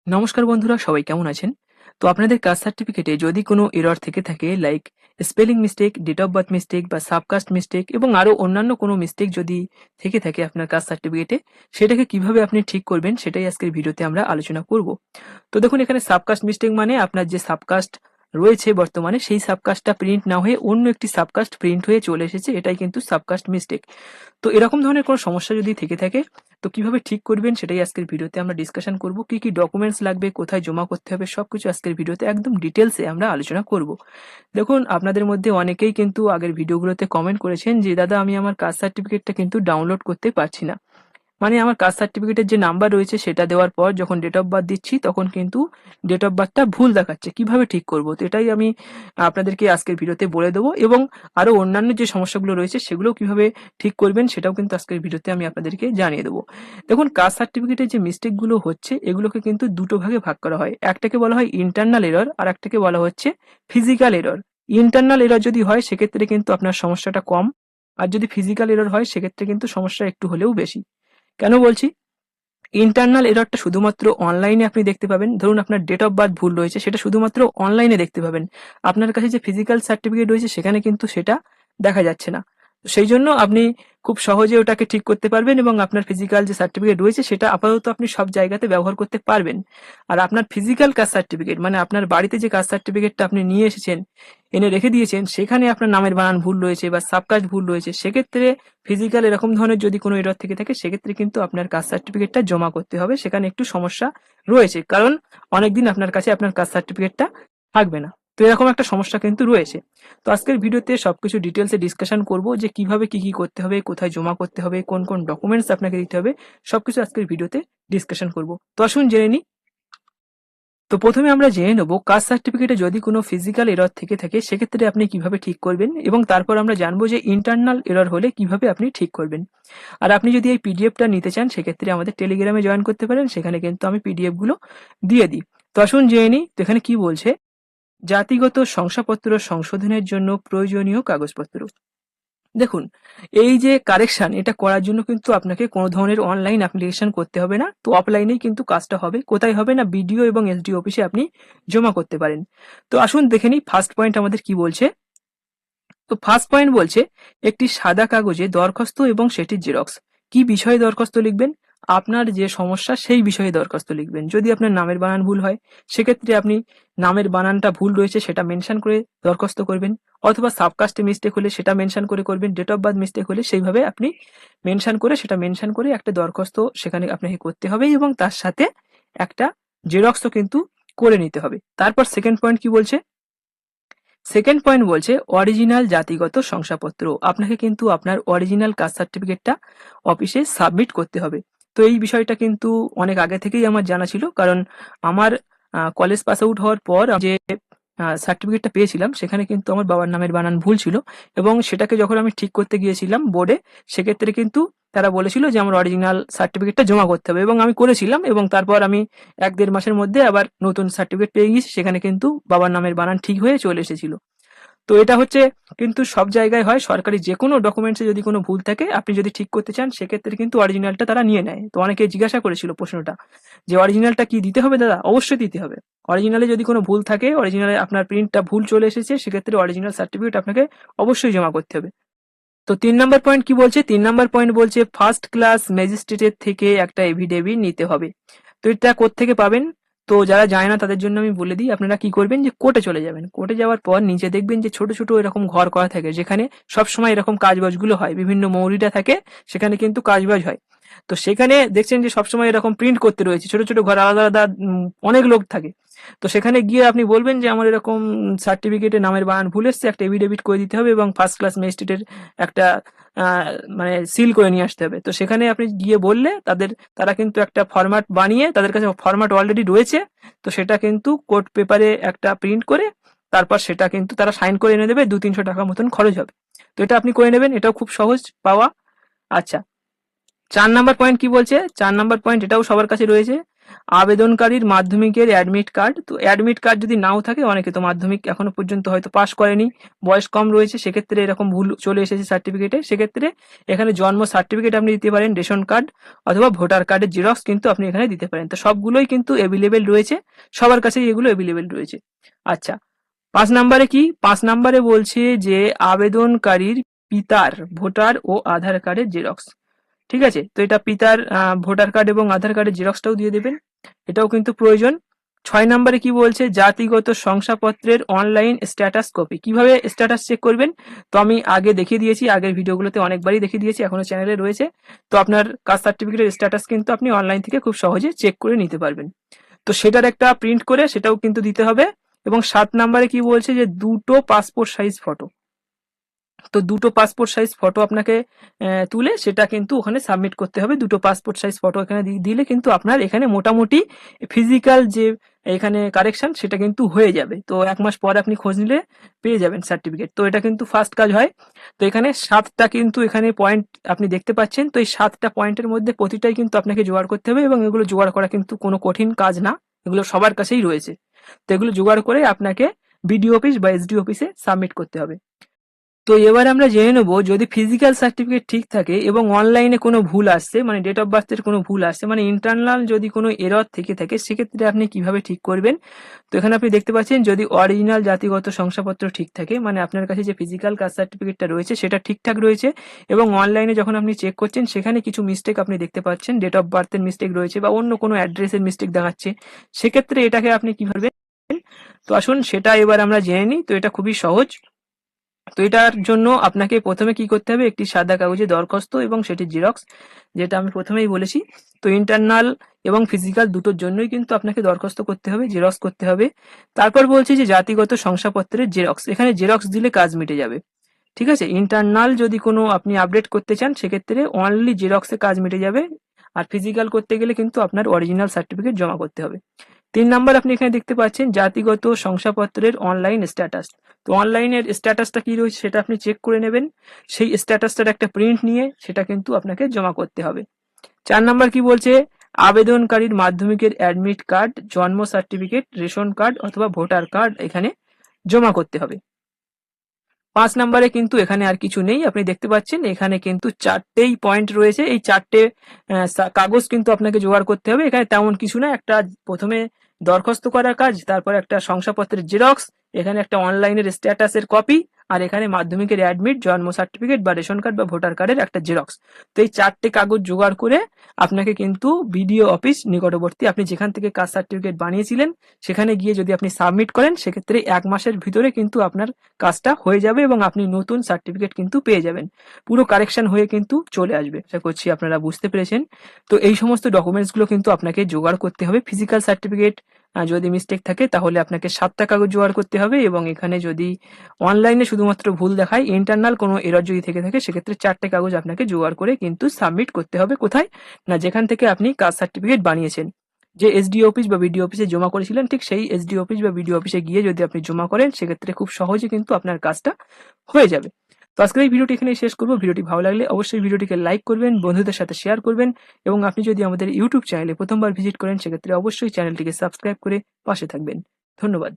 নমস্কার বন্ধুরা, সবাই কেমন আছেন? তো আপনাদের কাস্ট সার্টিফিকেটে যদি কোনো এরর থেকে থাকে, like spelling mistake, date of birth mistake বা সাবকাস্ট মিস্টেক এবং আরো অন্যান্য কোনো মিস্টেক যদি থেকে থাকে আপনার কাস্ট সার্টিফিকেটে, সেটাকে কিভাবে আপনি ঠিক করবেন সেটাই আজকের ভিডিওতে আমরা আলোচনা করব। তো দেখুন, এখানে সাবকাস্ট মিস্টেক মানে আপনার যে সাবকাস্ট রয়েছে বর্তমানে সেই সাবকাস্টটা প্রিন্ট না হয়ে অন্য একটি সাবকাস্ট প্রিন্ট হয়ে চলে এসেছে, এটাই কিন্তু সাবকাস্ট মিস্টেক। তো এরকম ধরনের কোনো সমস্যা যদি থেকে থাকে, তো কিভাবে ঠিক করবেন সেটাই আজকের ভিডিওতে আমরা ডিসকাশন করব। কি কি ডকুমেন্টস লাগবে, কোথায় জমা করতে হবে, সবকিছু আজকের ভিডিওতে একদম ডিটেলসে আমরা আলোচনা করব। দেখুন, আপনাদের মধ্যে অনেকেই কিন্তু আগের ভিডিওগুলোতে কমেন্ট করেছেন যে দাদা, আমি আমার কাস্ট সার্টিফিকেটটা কিন্তু ডাউনলোড করতে পারছি না। মানে আমার কাস্ট সার্টিফিকেটের যে নাম্বার রয়েছে সেটা দেওয়ার পর যখন ডেট অফ বার্থ দিচ্ছি তখন কিন্তু ডেট অফ বার্থটা ভুল দেখাচ্ছে। কিভাবে ঠিক করব? তো এটাই আমি আপনাদেরকে আজকের ভিডিওতে বলে দেবো, এবং আরো অন্যান্য যে সমস্যাগুলো রয়েছে সেগুলো কিভাবে ঠিক করবেন সেটাও কিন্তু আজকের ভিডিওতে আমি আপনাদেরকে জানিয়ে দেবো। দেখুন, কাস্ট সার্টিফিকেটের যে মিস্টেকগুলো হচ্ছে এগুলোকে কিন্তু দুটো ভাগে ভাগ করা হয়। একটাকে বলা হয় ইন্টারনাল এরর, আর একটাকে বলা হচ্ছে ফিজিক্যাল এরর। ইন্টারনাল এরর যদি হয় সেক্ষেত্রে কিন্তু আপনার সমস্যাটা কম, আর যদি ফিজিক্যাল এরর হয় সেক্ষেত্রে কিন্তু সমস্যা একটু হলেও বেশি। কেন বলছি? ইন্টারনাল এররটা শুধুমাত্র অনলাইনে আপনি দেখতে পাবেন। ধরুন আপনার ডেট অফ বার্থ ভুল রয়েছে, সেটা শুধুমাত্র অনলাইনে দেখতে পাবেন। আপনার কাছে যে ফিজিক্যাল সার্টিফিকেট রয়েছে সেখানে কিন্তু সেটা দেখা যাচ্ছে না। সেই জন্য আপনি খুব সহজে ওটাকে ঠিক করতে পারবেন, এবং আপনার ফিজিক্যাল যে সার্টিফিকেট রয়েছে সেটা আপাতত আপনি সব জায়গাতে ব্যবহার করতে পারবেন। আর আপনার ফিজিক্যাল কাস্ট সার্টিফিকেট মানে আপনার বাড়িতে যে কাস্ট সার্টিফিকেটটা আপনি নিয়ে এসেছেন, এনে রেখে দিয়েছেন, সেখানে আপনার নামের বানান ভুল রয়েছে বা সাবকাস্ট ভুল রয়েছে, সেক্ষেত্রে ফিজিক্যাল এরকম ধরনের যদি কোনো এরর থেকে থাকে সেক্ষেত্রে কিন্তু আপনার কাস্ট সার্টিফিকেটটা জমা করতে হবে। সেখানে একটু সমস্যা রয়েছে, কারণ অনেকদিন আপনার কাছে আপনার কাস্ট সার্টিফিকেটটা থাকবে না। তো এরকম একটা সমস্যা কিন্তু রয়েছে। তো আজকের ভিডিওতে সবকিছু ডিটেলসে ডিসকাশন করব যে কিভাবে কি কি করতে হবে, কোথায় জমা করতে হবে, কোন কোন ডকুমেন্টস আপনাকে দিতে হবে, সবকিছু আজকের ভিডিওতে ডিসকাশন করব। তো আসুন জেনে নিই। তো প্রথমে আমরা জেনে নেব কাস্ট সার্টিফিকেটে যদি কোনো ফিজিক্যাল এরর থেকে থাকে সেক্ষেত্রে আপনি কিভাবে ঠিক করবেন, এবং তারপর আমরা জানবো যে ইন্টারনাল এরর হলে কিভাবে আপনি ঠিক করবেন। আর আপনি যদি এই পিডিএফটা নিতে চান সেক্ষেত্রে আমাদের টেলিগ্রামে জয়েন করতে পারেন, সেখানে কিন্তু আমি পিডিএফ গুলো দিয়ে দিই। তো আসুন জেনে নিই। তো এখানে কি বলছে, জাতিগত শংসাপত্র সংশোধনের জন্য প্রয়োজনীয় কাগজপত্র। দেখুন, এই যে কারেকশন এটা করার জন্য কিন্তু আপনাকে কোনো ধরনের অনলাইন অ্যাপ্লিকেশন করতে হবে না। তো অফলাইনেই কিন্তু কাজটা হবে। কোথায় হবে না, বিডিও এবং এসডিও অফিসে আপনি জমা করতে পারেন। তো আসুন দেখে নিই ফার্স্ট পয়েন্ট আমাদের কি বলছে। তো ফার্স্ট পয়েন্ট বলছে, একটি সাদা কাগজে দরখাস্ত এবং সেটির জেরক্স। কি বিষয়ে দরখাস্ত লিখবেন? আপনার যে সমস্যা সেই বিষয়ে দরখাস্ত লিখবেন। যদি আপনার নামের বানান ভুল হয় সেক্ষেত্রে আপনি নামের বানানটা ভুল রয়েছে সেটা মেনশন করে দরখাস্ত করবেন, অথবা সাবকাস্টে মিস্টেক হলে সেটা মেনশন করে করবেন, ডেট অফ বার্থ মিস্টেক হলে সেইভাবে আপনি মেনশন করে একটা দরখাস্ত সেখানে আপনাকে করতে হবে, এবং তার সাথে একটা জেরক্সও কিন্তু করে নিতে হবে। তারপর সেকেন্ড পয়েন্ট কি বলছে? সেকেন্ড পয়েন্ট বলছে অরিজিনাল জাতিগত শংসাপত্র। আপনাকে কিন্তু আপনার অরিজিনাল কাস্ট সার্টিফিকেটটা অফিসে সাবমিট করতে হবে। তো এই বিষয়টা কিন্তু অনেক আগে থেকেই আমার জানা ছিল, কারণ আমার কলেজ পাস আউট হওয়ার পর যে সার্টিফিকেটটা পেয়েছিলাম সেখানে কিন্তু আমার বাবার নামের বানান ভুল ছিল, এবং সেটাকে যখন আমি ঠিক করতে গিয়েছিলাম বোর্ডে, সেক্ষেত্রে কিন্তু তারা বলেছিল যে আমার অরিজিনাল সার্টিফিকেটটা জমা করতে হবে, এবং আমি করেছিলাম, এবং তারপর আমি 1-1.5 মাসের মধ্যে আবার নতুন সার্টিফিকেট পেয়ে গেছি, সেখানে কিন্তু বাবার নামের বানান ঠিক হয়ে চলে এসেছিল। তো এটা হচ্ছে কিন্তু সব জায়গায় হয়, সরকারি যে কোনো ডকুমেন্টসে যদি কোনো ভুল থাকে আপনি যদি ঠিক করতে চান সেক্ষেত্রে কিন্তু অরিজিনালটা তারা নিয়ে নেয়। তো অনেকে জিজ্ঞাসা করেছিল প্রশ্নটা, যে অরিজিনালটা কি দিতে হবে দাদা? অবশ্যই দিতে হবে। অরিজিনালে যদি কোনো ভুল থাকে, অরিজিনালে আপনার প্রিন্টটা ভুল চলে এসেছে, সেক্ষেত্রে অরিজিনাল সার্টিফিকেট আপনাকে অবশ্যই জমা করতে হবে। তো 3 নম্বর পয়েন্ট কি বলছে? 3 নম্বর পয়েন্ট বলছে ফার্স্ট ক্লাস ম্যাজিস্ট্রেটের থেকে একটা এফিডেভিট নিতে হবে। তো এটা কোত্থেকে পাবেন? তো যারা যায় না তাদের জন্য আমি বলে দিই, আপনারা কি করবেন যে কোর্টে চলে যাবেন। কোর্টে যাওয়ার পর নিচে দেখবেন যে ছোট ছোট এরকম ঘর করা থাকে, যেখানে সবসময় এরকম কাজবাজগুলো হয়, বিভিন্ন মৌরিটা থাকে, সেখানে কিন্তু কাজবাজ হয়। তো সেখানে দেখছেন যে সবসময় এরকম প্রিন্ট করতে রয়েছে, ছোট ছোট ঘর, আলাদা আলাদা অনেক লোক থাকে। তো সেখানে গিয়ে আপনি বলবেন যে আমার এরকম সার্টিফিকেটে নামের বানান ভুল এসছে, একটা এফিডেভিট করে দিতে হবে, এবং ফার্স্ট ক্লাস ম্যাজিস্ট্রেটের একটা মানে সিল করে নিয়ে আসতে হবে। তো সেখানে আপনি গিয়ে বললে তারা কিন্তু একটা ফরম্যাট বানিয়ে, তাদের কাছে ফরম্যাট অলরেডি রয়েছে, তো সেটা কিন্তু কোর্ট পেপারে একটা প্রিন্ট করে তারপর সেটা কিন্তু তারা সাইন করে এনে দেবে, 200-300 টাকা মতন খরচ হবে। তো এটা আপনি করে নেবেন, এটাও খুব সহজ পাওয়া। আচ্ছা, 4 নাম্বার পয়েন্ট কি বলছে? 4 নাম্বার পয়েন্ট এটাও সবার কাছে রয়েছে, আবেদনকারীর মাধ্যমিকের অ্যাডমিট কার্ড। তো অ্যাডমিট কার্ড যদি নাও থাকে, অনেকে তো মাধ্যমিক এখনো পর্যন্ত হয়তো পাস করেনি, বয়স কম রয়েছে, সেক্ষেত্রে এরকম ভুল চলে এসেছে সার্টিফিকেটে, সেক্ষেত্রে এখানে জন্ম সার্টিফিকেট আপনি দিতে পারেন, রেশন কার্ড অথবা ভোটার কার্ডের জেরক্স কিন্তু আপনি এখানে দিতে পারেন। তো সবগুলোই কিন্তু অ্যাভেলেবেল রয়েছে, সবার কাছেই এগুলো অ্যাভেলেবেল রয়েছে। আচ্ছা, 5 নম্বরে কি? 5 নম্বরে বলছে যে আবেদনকারীর পিতার ভোটার ও আধার কার্ডের জেরক্স। ঠিক আছে, তো এটা পিতার ভোটার কার্ড এবং আধার কার্ডের জেরক্সটাও দিয়ে দেবেন, এটাও কিন্তু প্রয়োজন। 6 নম্বরে কি বলছে? জাতিগত শংসাপত্রের অনলাইন স্ট্যাটাস কপি। কিভাবে স্ট্যাটাস চেক করবেন? তো আমি আগে দেখিয়ে দিয়েছি, আগের ভিডিওগুলোতে অনেকবারই দেখিয়ে দিয়েছি, এখনো চ্যানেলে রয়েছে। তো আপনার কাস্ট সার্টিফিকেটের স্ট্যাটাস কিন্তু আপনি অনলাইন থেকে খুব সহজে চেক করে নিতে পারবেন। তো সেটার একটা প্রিন্ট করে সেটাও কিন্তু দিতে হবে। এবং 7 নম্বরে কি বলছে? যে 2টো পাসপোর্ট সাইজ ফটো। তো 2টো পাসপোর্ট সাইজ ফটো আপনাকে তুলে সেটা কিন্তু ওখানে সাবমিট করতে হবে। 2টো পাসপোর্ট সাইজ ফটো এখানে দিলে কিন্তু আপনার এখানে মোটামুটি ফিজিক্যাল যে এখানে কারেকশন সেটা কিন্তু হয়ে যাবে। তো 1 মাস পরে আপনি খোঁজ নিলে পেয়ে যাবেন সার্টিফিকেট। তো এটা কিন্তু ফার্স্ট কাজ হয়। তো এখানে 7টা কিন্তু এখানে পয়েন্ট আপনি দেখতে পাচ্ছেন। তো এই 7টা পয়েন্টের মধ্যে প্রতিটাই কিন্তু আপনাকে জোগাড় করতে হবে, এবং এগুলো জোগাড় করা কিন্তু কোনো কঠিন কাজ না, এগুলো সবার কাছেই রয়েছে। তো এগুলো জোগাড় করে আপনাকে বিডিও অফিস বা এসডি অফিসে সাবমিট করতে হবে। তো এবার আমরা জেনে নেব, যদি ফিজিক্যাল সার্টিফিকেট ঠিক থাকে এবং অনলাইনে কোনো ভুল আসছে, মানে ডেট অফ বার্থের কোনো ভুল আসছে, মানে ইন্টারনাল যদি কোনো এরর থেকে থাকে, সেক্ষেত্রে আপনি কিভাবে ঠিক করবেন। তো এখানে আপনি দেখতে পাচ্ছেন, যদি অরিজিনাল জাতিগত শংসাপত্র ঠিক থাকে, মানে আপনার কাছে যে ফিজিক্যাল কাস্ট সার্টিফিকেটটা রয়েছে সেটা ঠিকঠাক রয়েছে, এবং অনলাইনে যখন আপনি চেক করছেন সেখানে কিছু মিস্টেক আপনি দেখতে পাচ্ছেন, ডেট অফ বার্থের মিস্টেক রয়েছে বা অন্য কোনো অ্যাড্রেসের মিস্টেক দেখাচ্ছে, সেক্ষেত্রে এটাকে আপনি কিভাবে। তো আসুন সেটা এবার আমরা জেনে নিই। তো এটা খুবই সহজ। তো এটার জন্য আপনাকে প্রথমে কি করতে হবে? একটি সাদা কাগজে দরখাস্ত এবং সেটির জেরক্স, যেটা আমি প্রথমেই বলেছি। তো ইন্টারনাল এবং ফিজিক্যাল দুটোর জন্যই কিন্তু আপনাকে দরখাস্ত করতে হবে, জেরক্স করতে হবে। তারপর বলছি যে জাতিগত শংসাপত্রের জেরক্স, এখানে জেরক্স দিলে কাজ মিটে যাবে। ঠিক আছে, ইন্টারনাল যদি কোনো আপনি আপডেট করতে চান সেক্ষেত্রে অনলি জেরক্সে কাজ মিটে যাবে, আর ফিজিক্যাল করতে গেলে কিন্তু আপনার অরিজিনাল সার্টিফিকেট জমা করতে হবে। 3 নাম্বার আপনি এখানে দেখতে পাচ্ছেন জাতিগত শংসাপত্রের অনলাইন স্ট্যাটাস। তো অনলাইনের স্ট্যাটাসটা কি রয়েছে সেটা আপনি চেক করে নেবেন, সেই স্ট্যাটাসটার একটা প্রিন্ট নিয়ে সেটা কিন্তু আপনাকে জমা করতে হবে। 4 নাম্বার কি বলছে? আবেদনকারীর মাধ্যমিকের অ্যাডমিট কার্ড, জন্ম সার্টিফিকেট, রেশন কার্ড অথবা ভোটার কার্ড এখানে জমা করতে হবে। 5 নাম্বারে কিন্তু এখানে আর কিছু নেই, আপনি দেখতে পাচ্ছেন এখানে কিন্তু 4টেই পয়েন্ট রয়েছে, এই 4টে কাগজ কিন্তু আপনাকে জোগাড় করতে হবে। এখানে তেমন কিছু না, একটা প্রথমে দরখাস্ত করার কাজ, তারপর একটা শংসাপত্রের জেরক্স, এখানে একটা অনলাইনের স্ট্যাটাসের কপি, আর এখানে মাধ্যমিকের অ্যাডমিট, জন্ম সার্টিফিকেট বা রেশন কার্ড বা ভোটার কার্ডের একটা জেরক্স। তো এই 4টে কাগজ জোগাড় করে আপনাকে কিন্তু বিডিও অফিস নিকটবর্তী, আপনি যেখান থেকে কাস্ট সার্টিফিকেট বানিয়েছিলেন সেখানে গিয়ে যদি আপনি সাবমিট করেন, সেক্ষেত্রে 1 মাসের ভিতরে কিন্তু আপনার কাজটা হয়ে যাবে এবং আপনি নতুন সার্টিফিকেট কিন্তু পেয়ে যাবেন, পুরো কারেকশন হয়ে কিন্তু চলে আসবে। আশা করছি আপনারা বুঝতে পেরেছেন। তো এই সমস্ত ডকুমেন্টসগুলো কিন্তু আপনাকে জোগাড় করতে হবে। ফিজিক্যাল সার্টিফিকেট যদি মিস্টেক থাকে তাহলে আপনাকে 7টা কাগজ জোগাড় করতে হবে, এবং এখানে যদি অনলাইনে শুধুমাত্র ভুল দেখায়, ইন্টারনাল কোনো এরর যদি থেকে থাকে, সেক্ষেত্রে 4টে কাগজ আপনাকে জোগাড় করে কিন্তু সাবমিট করতে হবে। কোথায়? না, যেখান থেকে আপনি কাস্ট সার্টিফিকেট বানিয়েছেন, যে এসডি অফিস বা বিডিও অফিসে জমা করেছিলেন, ঠিক সেই এসডি অফিস বা বিডিও অফিসে গিয়ে যদি আপনি জমা করেন, সেক্ষেত্রে খুব সহজে কিন্তু আপনার কাজটা হয়ে যাবে। তো আজকের এই ভিডিওটি এখানে শেষ করব। ভিডিওটি ভালো লাগলে অবশ্যই ভিডিওটিকে লাইক করবেন, বন্ধুদের সাথে শেয়ার করবেন, এবং আপনি যদি আমাদের ইউটিউব চ্যানেলে প্রথমবার ভিজিট করেন সেক্ষেত্রে অবশ্যই চ্যানেলটিকে সাবস্ক্রাইব করে পাশে থাকবেন। ধন্যবাদ।